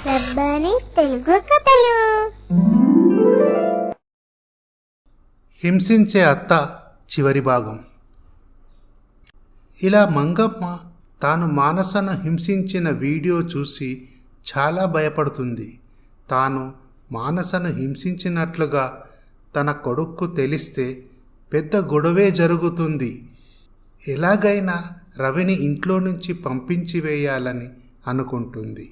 రబ్బాని తెలుగు కథలు. హింసించే అత్త చివరి భాగం. ఇలా మంగమ్మ తాను మానసను హింసించిన వీడియో చూసి చాలా భయపడుతుంది. తాను మానసను హింసించినట్లుగా తన కొడుక్కు తెలిస్తే పెద్ద గొడవే జరుగుతుంది. ఎలాగైనా రవిని ఇంట్లో నుంచి పంపించి వేయాలని అనుకుంటుంది.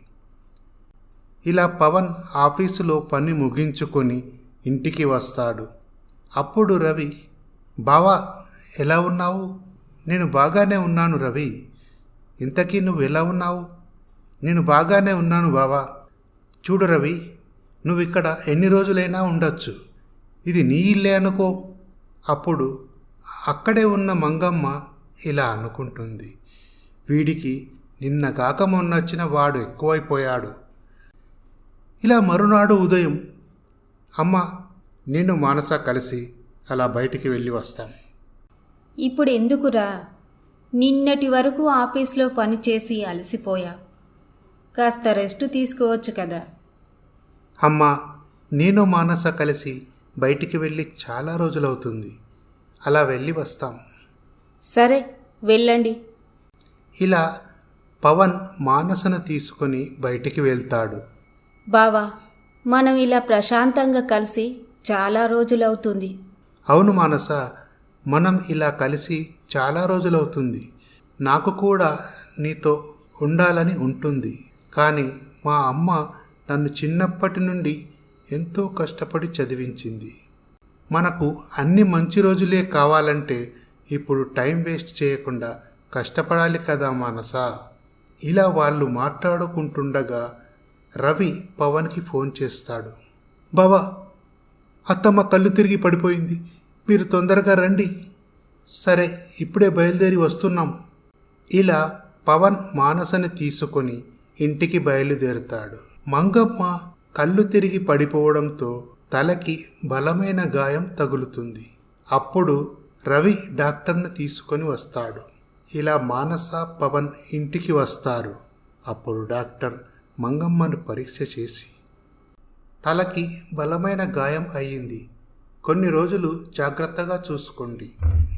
ఇలా పవన్ ఆఫీసులో పని ముగించుకొని ఇంటికి వస్తాడు. అప్పుడు రవి, బావా ఎలా ఉన్నావు? నేను బాగానే ఉన్నాను రవి. ఇంతకీ నువ్వు ఎలా ఉన్నావు? నేను బాగానే ఉన్నాను బావా. చూడు రవి, నువ్వు ఇక్కడ ఎన్ని రోజులైనా ఉండొచ్చు. ఇది నీ ఇల్లే అనుకో. అప్పుడు అక్కడే ఉన్న మంగమ్మ ఇలా అనుకుంటుంది, వీడికి నిన్న కాక మొన్నొచ్చిన వాడు ఎక్కువైపోయాడు. ఇలా మరునాడు ఉదయం, అమ్మ నేను మానస కలిసి అలా బయటికి వెళ్ళి వస్తాం. ఇప్పుడు ఎందుకురా? నిన్నటి వరకు ఆఫీస్లో పనిచేసి అలసిపోయా. కాస్త రెస్ట్ తీసుకోవచ్చు కదా. అమ్మ నేను మానస కలిసి బయటికి వెళ్ళి చాలా రోజులవుతుంది. అలా వెళ్ళి వస్తాం. సరే వెళ్ళండి. ఇలా పవన్ మానసను తీసుకొని బయటికి వెళ్తాడు. బావా, మనం ఇలా ప్రశాంతంగా కలిసి చాలా రోజులవుతుంది. అవును మానస, మనం ఇలా కలిసి చాలా రోజులవుతుంది. నాకు కూడా నీతో ఉండాలని ఉంటుంది. కానీ మా అమ్మ నన్ను చిన్నప్పటి నుండి ఎంతో కష్టపడి చదివించింది. మనకు అన్ని మంచి రోజులే కావాలంటే ఇప్పుడు టైం వేస్ట్ చేయకుండా కష్టపడాలి కదా మానస. ఇలా వాళ్ళు మాట్లాడుకుంటుండగా రవి పవన్కి ఫోన్ చేస్తాడు. బావా, అత్తమ్మ కళ్ళు తిరిగి పడిపోయింది, మీరు తొందరగా రండి. సరే ఇప్పుడే బయలుదేరి వస్తున్నాం. ఇలా పవన్ మానసని తీసుకొని ఇంటికి బయలుదేరుతాడు. మంగమ్మ కళ్ళు తిరిగి పడిపోవడంతో తలకి బలమైన గాయం తగులుతుంది. అప్పుడు రవి డాక్టర్ని తీసుకొని వస్తాడు. ఇలా మానస పవన్ ఇంటికి వస్తారు. అప్పుడు డాక్టర్ మంగమ్మను పరీక్ష చేసి, తలకి బలమైన గాయం అయ్యింది, కొన్ని రోజులు జాగ్రత్తగా చూసుకోండి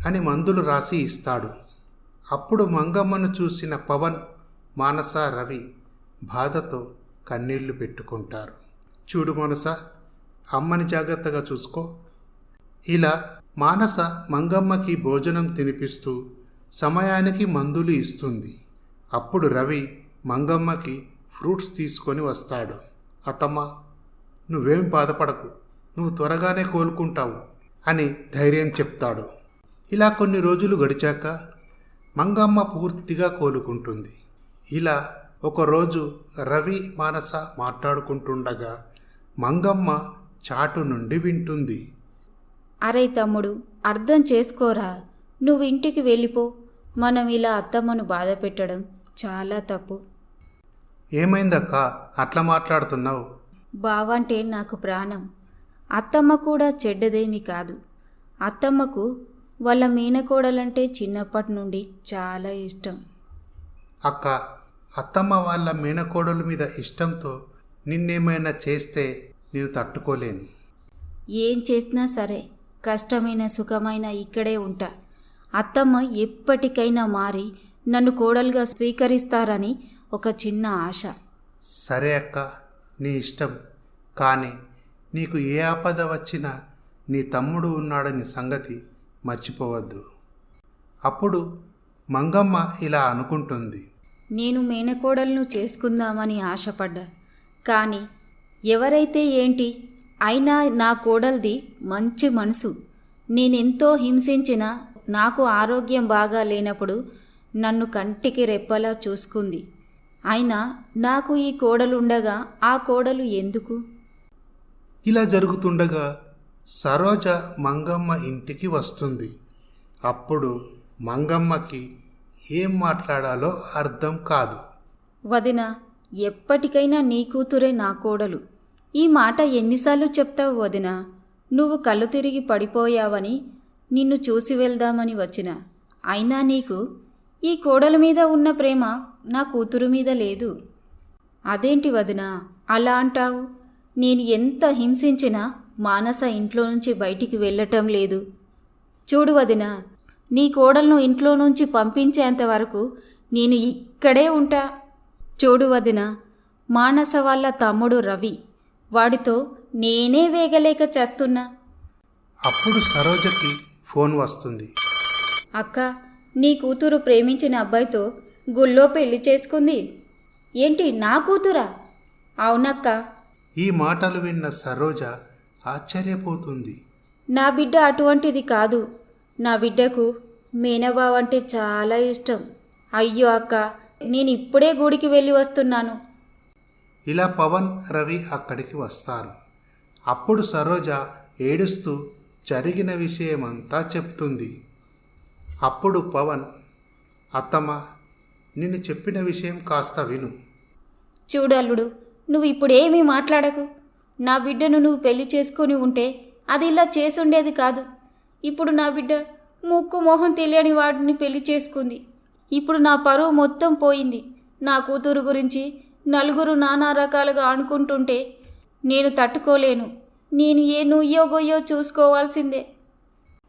అని మందులు రాసి ఇస్తాడు. అప్పుడు మంగమ్మను చూసిన పవన్, మానస, రవి బాధతో కన్నీళ్లు పెట్టుకుంటారు. చూడు మానస, అమ్మని జాగ్రత్తగా చూసుకో. ఇలా మానస మంగమ్మకి భోజనం తినిపిస్తూ సమయానికి మందులు ఇస్తుంది. అప్పుడు రవి మంగమ్మకి ఫ్రూట్స్ తీసుకొని వస్తాడు. అత్తమ్మ నువ్వేం బాధపడకు, నువ్వు త్వరగానే కోలుకుంటావు అని ధైర్యం చెప్తాడు. ఇలా కొన్ని రోజులు గడిచాక మంగమ్మ పూర్తిగా కోలుకుంటుంది. ఇలా ఒకరోజు రవి మానస మాట్లాడుకుంటుండగా మంగమ్మ చాటు నుండి వింటుంది. అరే తమ్ముడు, అర్థం చేసుకోరా. నువ్వు ఇంటికి వెళ్ళిపో. మనం ఇలా అత్తమ్మను బాధ పెట్టడం చాలా తప్పు. ఏమైందక్క అట్లా మాట్లాడుతున్నావు? బావంటే నాకు ప్రాణం. అత్తమ్మ కూడా చెడ్డదేమీ కాదు. అత్తమ్మకు వాళ్ళ మీనకోడలంటే చిన్నప్పటి నుండి చాలా ఇష్టం. అక్క, అత్తమ్మ వాళ్ళ మేనకోడల మీద ఇష్టంతో నిన్నేమైనా చేస్తే నేను తట్టుకోలేను. ఏం చేసినా సరే, కష్టమైన సుఖమైన ఇక్కడే ఉంటా. అత్తమ్మ ఎప్పటికైనా మారి నన్ను కోడలుగా స్వీకరిస్తారని ఒక చిన్న ఆశ. సరే అక్క, నీ ఇష్టం. కానీ నీకు ఏ ఆపద వచ్చినా నీ తమ్ముడు ఉన్నాడని సంగతి మర్చిపోవద్దు. అప్పుడు మంగమ్మ ఇలా అనుకుంటుంది. నేను మేనకోడలను చేసుకుందామని ఆశపడ్డా. కానీ ఎవరైతే ఏంటి, అయినా నా కోడల్ది మంచి మనసు. నేనెంతో హింసించినా నాకు ఆరోగ్యం బాగా లేనప్పుడు నన్ను కంటికి రెప్పలా చూసుకుంది. అయినా నాకు ఈ కోడలుండగా ఆ కోడలు ఎందుకు? ఇలా జరుగుతుండగా సరోజ మంగమ్మ ఇంటికి వస్తుంది. అప్పుడు మంగమ్మకి ఏం మాట్లాడాలో అర్థం కాదు. వదిన, ఎప్పటికైనా నీ కూతురే నా కోడలు. ఈ మాట ఎన్నిసార్లు చెప్తావు వదిన? నువ్వు కళ్ళు తిరిగి పడిపోయావని నిన్ను చూసి వెళ్దామని వచ్చిన. అయినా నీకు ఈ కోడల మీద ఉన్న ప్రేమ నా కూతురు మీద లేదు. అదేంటి వదినా అలా అంటావు? నేను ఎంత హింసించినా మానస ఇంట్లో నుంచి బయటికి వెళ్ళటం లేదు. చూడు వదినా, నీ కోడలను ఇంట్లో నుంచి పంపించేంత వరకు నేను ఇక్కడే ఉంటా. చూడు వదినా, మానస వాళ్ళ తమ్ముడు రవి, వాడితో నేనే వేగలేక చేస్తున్నా. అప్పుడు సరోజకి ఫోన్ వస్తుంది. అక్క, నీ కూతురు ప్రేమించిన అబ్బాయితో గుళ్ళో పెళ్లి చేసుకుంది. ఏంటి, నా కూతురా? అవునక్క. ఈ మాటలు విన్న సరోజ ఆశ్చర్యపోతుంది. నా బిడ్డ అటువంటిది కాదు. నా బిడ్డకు మీనబావ అంటే చాలా ఇష్టం. అయ్యో అక్క, నేను ఇప్పుడే గుడికి వెళ్ళి వస్తున్నాను. ఇలా పవన్, రవి అక్కడికి వస్తారు. అప్పుడు సరోజ ఏడుస్తూ జరిగిన విషయమంతా చెప్తుంది. అప్పుడు పవన్, అత్తమ్మ, నేను చెప్పిన విషయం కాస్త విను. చూడు అల్లుడు, నువ్వు ఇప్పుడేమీ మాట్లాడకు. నా బిడ్డను నువ్వు పెళ్లి చేసుకొని ఉంటే అది ఇలా చేసుండేది కాదు. ఇప్పుడు నా బిడ్డ ముక్కు మొహం తెలియని వాడిని పెళ్లి చేసుకుంది. ఇప్పుడు నా పరువు మొత్తం పోయింది. నా కూతురు గురించి నలుగురు నానా రకాలుగా అనుకుంటుంటే నేను తట్టుకోలేను. నేను ఏ నుయ్యో గొయ్యో చూసుకోవాల్సిందే.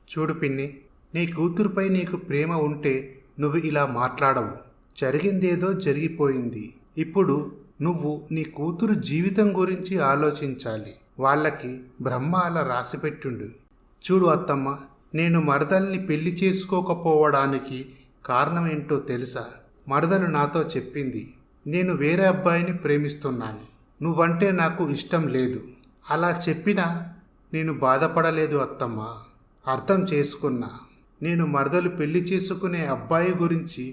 చూడు పిన్ని, నీ కూతురుపై నీకు ప్రేమ ఉంటే నువ్వు ఇలా మాట్లాడవు. జరిగిందేదో జరిగిపోయింది. ఇప్పుడు నువ్వు నీ కూతురు జీవితం గురించి ఆలోచించాలి. వాళ్ళకి బ్రహ్మ అలా రాసిపెట్టుండు. చూడు అత్తమ్మ, నేను మరదల్ని పెళ్లి చేసుకోకపోవడానికి కారణం ఏంటో తెలుసా? మరదలు నాతో చెప్పింది, నేను వేరే అబ్బాయిని ప్రేమిస్తున్నాను, నువ్వంటే నాకు ఇష్టం లేదు. అలా చెప్పినా నేను బాధపడలేదు అత్తమ్మ. అర్థం చేసుకున్నా. నేను మరదలు పెళ్లి చేసుకునే అబ్బాయి గురించి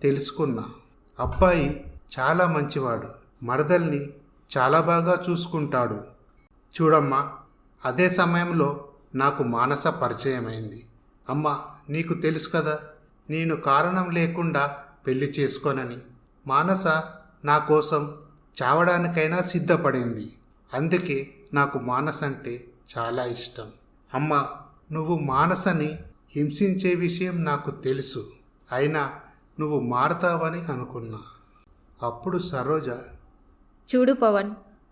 తెలుసుకున్నా. అబ్బాయి చాలా మంచివాడు, మరదల్ని చాలా బాగా చూసుకుంటాడు. చూడమ్మా, అదే సమయంలో నాకు మానస పరిచయమైంది. అమ్మ, నీకు తెలుసు కదా, నేను కారణం లేకుండా పెళ్లి చేసుకోనని. మానస నా కోసం చావడానికైనా సిద్ధపడింది. అందుకే నాకు మానస అంటే చాలా ఇష్టం. అమ్మ, నువ్వు మానసని హింసించే విషయం నాకు తెలుసు. అయినా నువ్వు మారతావని అనుకున్నా. అప్పుడు సరోజ, చూడు పవన్,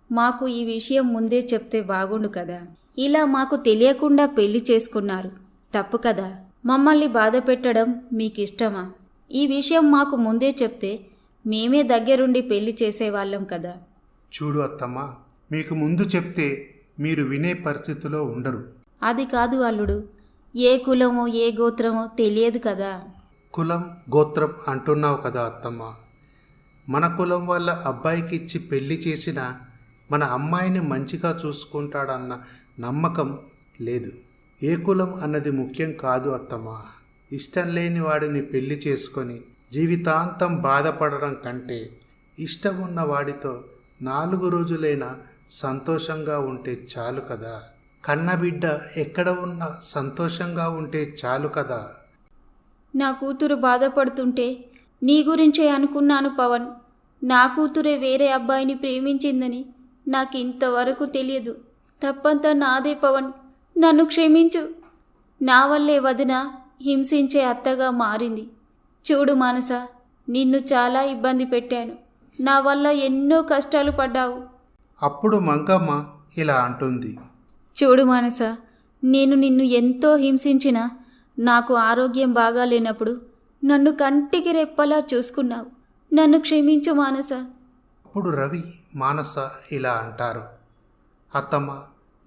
మాకు ఈ విషయం ముందే చెప్తే బాగుండు కదా. ఇలా మాకు తెలియకుండా పెళ్లి చేసుకున్నారు, తప్పు కదా. మమ్మల్ని బాధ పెట్టడం మీకు ఇష్టమా? ఈ విషయం మాకు ముందే చెప్తే మేమే దగ్గరుండి పెళ్లి చేసేవాళ్ళం కదా. చూడు అత్తమ్మ, మీకు ముందు చెప్తే మీరు వినే పరిస్థితిలో ఉండరు. అది కాదు అల్లుడు, ఏ కులమో ఏ గోత్రమో తెలియదు కదా. కులం గోత్రం అంటున్నావు కదా అత్తమ్మ. మన కులం వాళ్ళ అబ్బాయికి ఇచ్చి పెళ్లి చేసినా మన అమ్మాయిని మంచిగా చూసుకుంటాడన్న నమ్మకం లేదు. ఏ కులం అన్నది ముఖ్యం కాదు అత్తమ్మ. ఇష్టం లేని వాడిని పెళ్లి చేసుకొని జీవితాంతం బాధపడడం కంటే ఇష్టం ఉన్న వాడితో 4 రోజులైనా సంతోషంగా ఉంటే చాలు కదా. కన్నబిడ్డ ఎక్కడ ఉన్నా సంతోషంగా ఉంటే చాలు కదా. నా కూతురు బాధపడుతుంటే నీ గురించే అనుకున్నాను పవన్. నా కూతురే వేరే అబ్బాయిని ప్రేమించిందని నాకు ఇంతవరకు తెలియదు. తప్పంతా నాదే పవన్, నన్ను క్షమించు. నా వల్లే వదిన హింసించే అత్తగా మారింది. చూడు మానస, నిన్ను చాలా ఇబ్బంది పెట్టాను. నా వల్ల ఎన్నో కష్టాలు పడ్డావు. అప్పుడు మంగమ్మ ఇలా అంటుంది, చూడు మానస, నేను నిన్ను ఎంతో హింసించినా నాకు ఆరోగ్యం బాగాలేనప్పుడు నన్ను కంటికి రెప్పలా చూసుకున్నావు. నన్ను క్షమించు మానస. అప్పుడు రవి, మానస ఇలా అంటారు, అత్తమ్మ,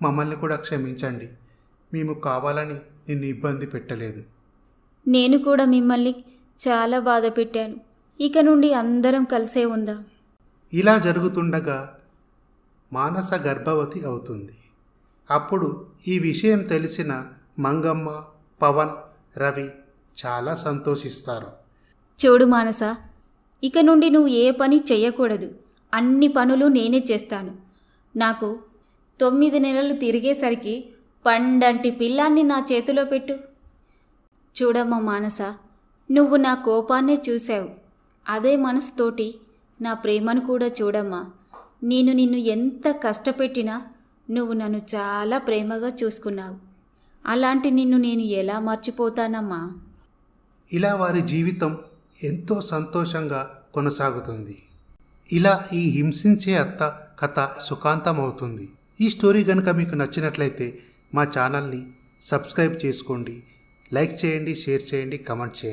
మమ్మల్ని కూడా క్షమించండి. మేము కావాలని నిన్ను ఇబ్బంది పెట్టలేదు. నేను కూడా మిమ్మల్ని చాలా బాధ పెట్టాను. ఇక నుండి అందరం కలిసే ఉందాం. ఇలా జరుగుతుండగా మానస గర్భవతి అవుతుంది. అప్పుడు ఈ విషయం తెలిసిన మంగమ్మ, పవన్, రవి చాలా సంతోషిస్తారు. చూడు మానస, ఇక నుండి నువ్వు ఏ పని చెయ్యకూడదు. అన్ని పనులు నేనే చేస్తాను. నాకు 9 నెలలు తిరిగేసరికి పండంటి పిల్లాన్ని నా చేతిలో పెట్టు. చూడమ్మా మానస, నువ్వు నా కోపాన్నే చూశావు. అదే మనసుతోటి నా ప్రేమను కూడా చూడమ్మా. నేను నిన్ను ఎంత కష్టపెట్టినా నువ్వు నన్ను చాలా ప్రేమగా చూసుకున్నావు. అలాంటి నిన్ను నేను ఎలా మర్చిపోతానమ్మా. ఇలా వారి జీవితం ఎంతో సంతోషంగా కొనసాగుతుంది. ఇలా ఈ హింసించే అత్త కథ సుఖాంతమవుతుంది. ఈ స్టోరీ కనుక మీకు నచ్చినట్లయితే మా ఛానల్ని సబ్స్క్రైబ్ చేసుకోండి, లైక్ చేయండి, షేర్ చేయండి, కమెంట్ చేయండి.